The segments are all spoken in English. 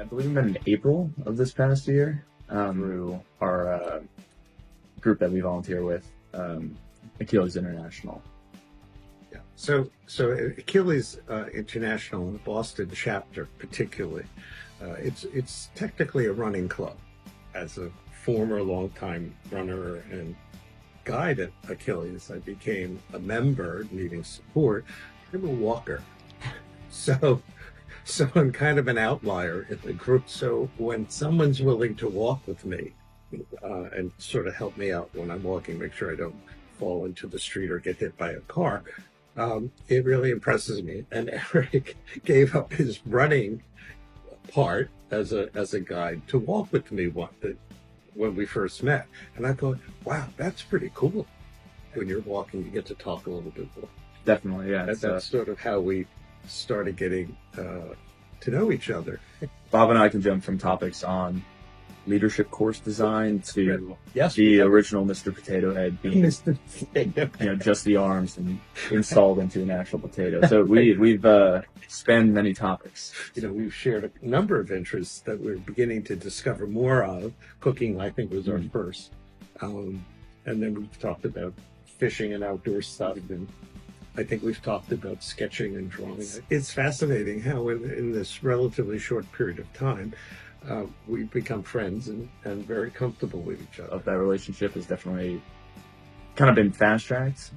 I believe we met in April of this past year through our group that we volunteer with, Achilles International. Yeah. So Achilles International, the Boston chapter particularly, it's technically a running club. As a former longtime runner and guide at Achilles, I became a member needing support. I'm a walker. So I'm kind of an outlier in the group. So when someone's willing to walk with me and sort of help me out when I'm walking, make sure I don't fall into the street or get hit by a car, it really impresses me. And Erik gave up his running part as a guide to walk with me when we first met. And I thought, wow, that's pretty cool. When you're walking, you get to talk a little bit more. Definitely, yeah. That's sort of how we started getting to know each other. Bob and I can jump from topics on leadership course design to Yes, the original Mr. Potato Head being just the arms and installed into an actual potato. So we've spanned many topics. We've shared a number of interests that we're beginning to discover more of. Cooking, I think, was our first. And then we've talked about fishing and outdoor stuff, and I think we've talked about sketching and drawing. It's fascinating how in this relatively short period of time, we've become friends and very comfortable with each other. That relationship has definitely kind of been fast-tracked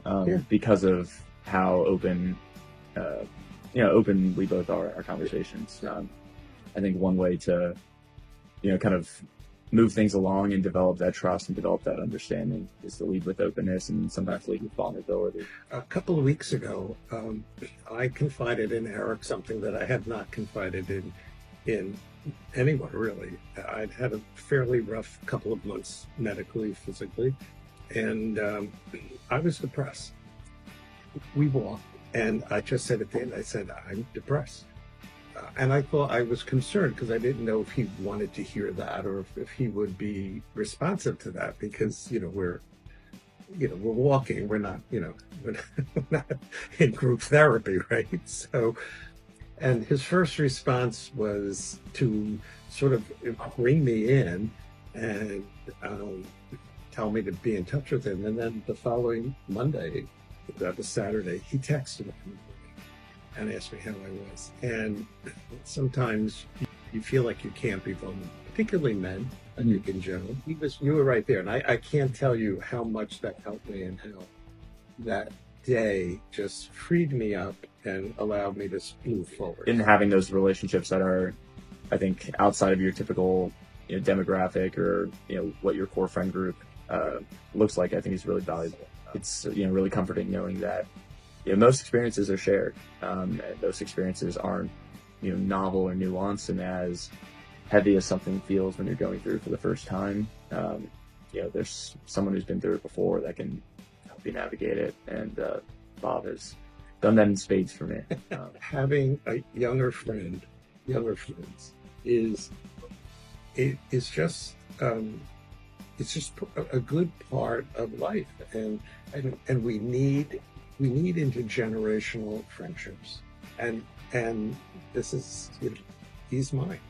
because of how open we both are in our conversations. I think one way to, kind of move things along and develop that trust and develop that understanding is to lead with openness and sometimes lead with vulnerability. A couple of weeks ago, I confided in Erik something that I had not confided in anyone, really. I'd had a fairly rough couple of months medically, physically, and I was depressed. We walked, and I just said at the end, I said, I'm depressed. And I thought I was concerned because I didn't know if he wanted to hear that or if he would be responsive to that, because we're walking, we're not in group therapy, right? So, and his first response was to sort of bring me in and tell me to be in touch with him. And then the following Monday, that was Saturday, he texted me and asked me how I was. And sometimes you feel like you can't be vulnerable, particularly men, I think in general. You were right there. And I can't tell you how much that helped me and how that day just freed me up and allowed me to move forward. In having those relationships that are, I think, outside of your typical demographic or what your core friend group looks like, I think is really valuable. It's really comforting knowing that most experiences are shared, and those experiences aren't novel or nuanced, and as heavy as something feels when you're going through it for the first time, there's someone who's been through it before that can help you navigate it, and Bob has done that in spades for me. Having a younger friends is just it's just a good part of life, and we need intergenerational friendships, and this is he's mine.